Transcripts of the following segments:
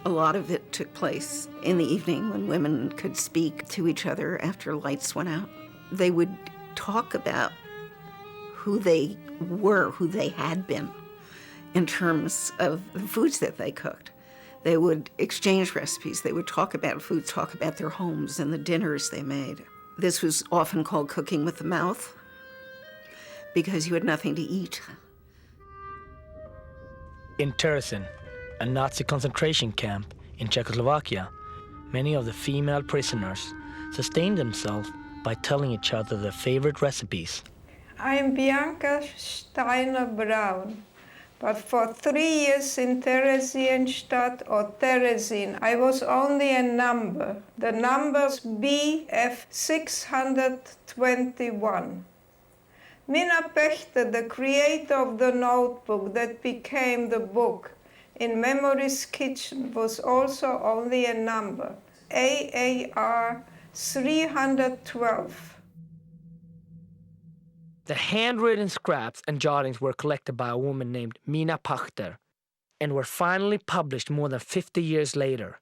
A lot of it took place in the evening when women could speak to each other after lights went out. They would talk about who they were, who they had been, in terms of the foods that they cooked. They would exchange recipes. They would talk about food, talk about their homes and the dinners they made. This was often called cooking with the mouth because you had nothing to eat. In Terezin, a Nazi concentration camp in Czechoslovakia, many of the female prisoners sustained themselves by telling each other their favorite recipes. I am Bianca Steiner-Braun, but for 3 years in Theresienstadt or Terezin, I was only a number. The number's BF 621. Mina Pechter, the creator of the notebook that became the book, In Memory's Kitchen, was also only a number, AAR 312. The handwritten scraps and jottings were collected by a woman named Mina Pachter and were finally published more than 50 years later.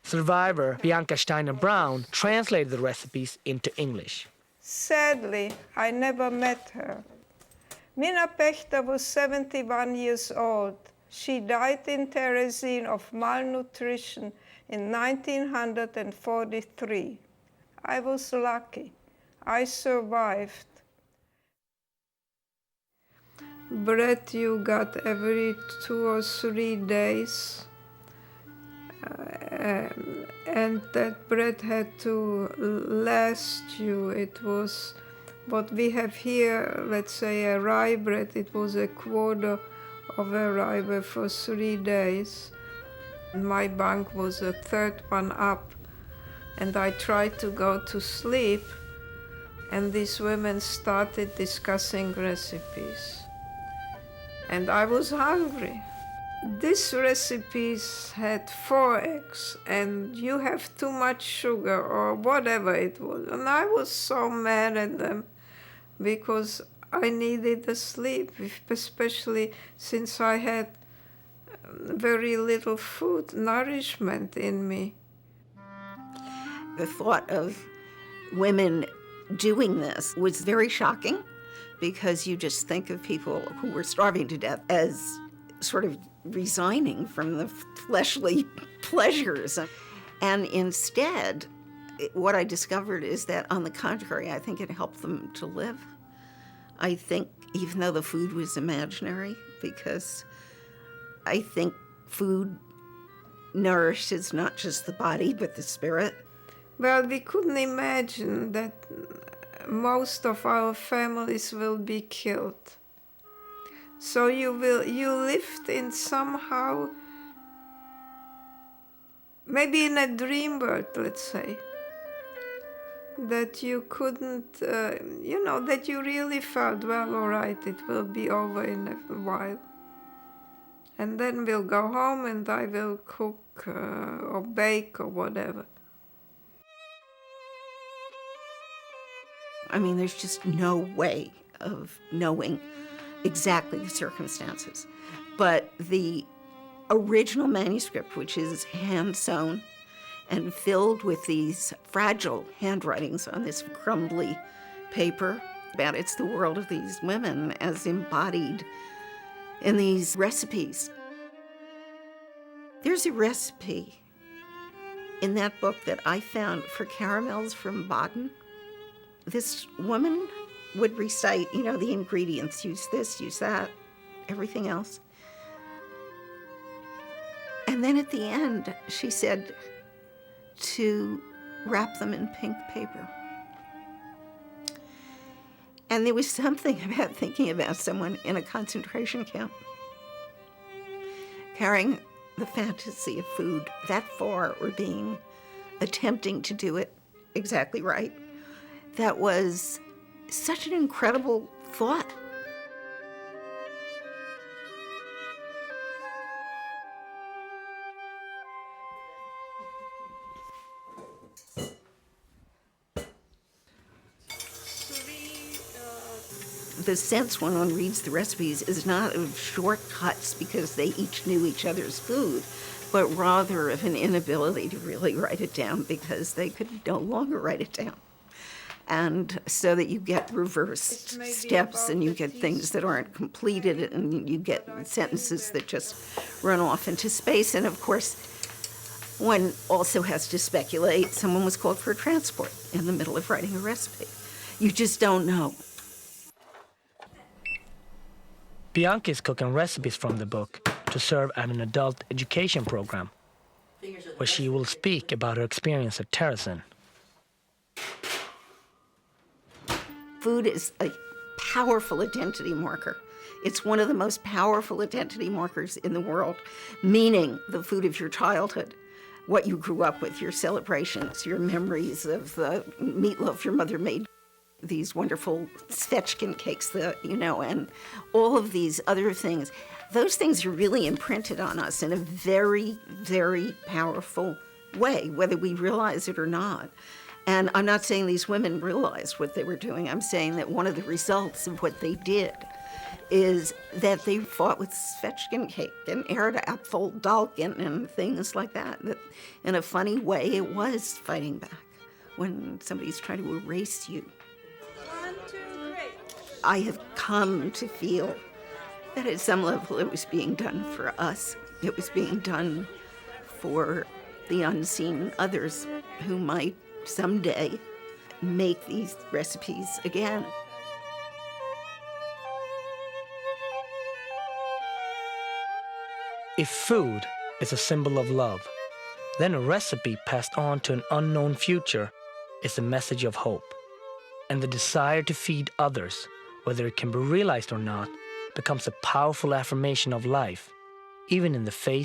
Survivor Bianca Steiner-Braun translated the recipes into English. Sadly, I never met her. Mina Pechter was 71 years old. She died in Terezin of malnutrition in 1943. I was lucky. I survived. Bread you got every 2 or 3 days. And that bread had to last you. It was what we have here, let's say a rye bread, it was a quarter of a rye bread for 3 days. My bunk was a third one up, and I tried to go to sleep, and these women started discussing recipes. And I was hungry. These recipes had 4 eggs, and you have too much sugar or whatever it was. And I was so mad at them because I needed the sleep, especially since I had very little food, nourishment in me. The thought of women doing this was very shocking because you just think of people who were starving to death as sort of resigning from the fleshly pleasures. And instead, what I discovered is that, on the contrary, I think it helped them to live. I think, even though the food was imaginary, because I think food nourishes not just the body, but the spirit. Well, we couldn't imagine that most of our families will be killed. So you lived in somehow, maybe in a dream world, let's say, that you couldn't, that you really felt, well, all right, it will be over in a while. And then we'll go home and I will cook or bake or whatever. I mean, there's just no way of knowing exactly the circumstances. But the original manuscript, which is hand-sewn and filled with these fragile handwritings on this crumbly paper, it's the world of these women as embodied in these recipes. There's a recipe in that book that I found for caramels from Baden. This woman would recite, the ingredients, use this, use that, everything else. And then at the end, she said to wrap them in pink paper. And there was something about thinking about someone in a concentration camp, carrying the fantasy of food that far or attempting to do it exactly right. That was such an incredible thought. The sense when one reads the recipes is not of shortcuts because they each knew each other's food, but rather of an inability to really write it down because they could no longer write it down. And so that you get reversed steps and you get things that aren't completed and you get sentences that just run off into space. And of course, one also has to speculate. Someone was called for a transport in the middle of writing a recipe. You just don't know. Bianca is cooking recipes from the book to serve at an adult education program, where she will speak about her experience at Terezin. Food is a powerful identity marker. It's one of the most powerful identity markers in the world, meaning the food of your childhood, what you grew up with, your celebrations, your memories of the meatloaf your mother made, these wonderful Svechkin cakes, and all of these other things. Those things are really imprinted on us in a very, very powerful way, whether we realize it or not. And I'm not saying these women realized what they were doing. I'm saying that one of the results of what they did is that they fought with Svechkin cake and Erdapfel Dalkin and things like that. That in a funny way, it was fighting back when somebody's trying to erase you. 1, 2, 3. I have come to feel that at some level it was being done for us. It was being done for the unseen others who might someday make these recipes again. If food is a symbol of love, then a recipe passed on to an unknown future is a message of hope. And the desire to feed others, whether it can be realized or not, becomes a powerful affirmation of life, even in the face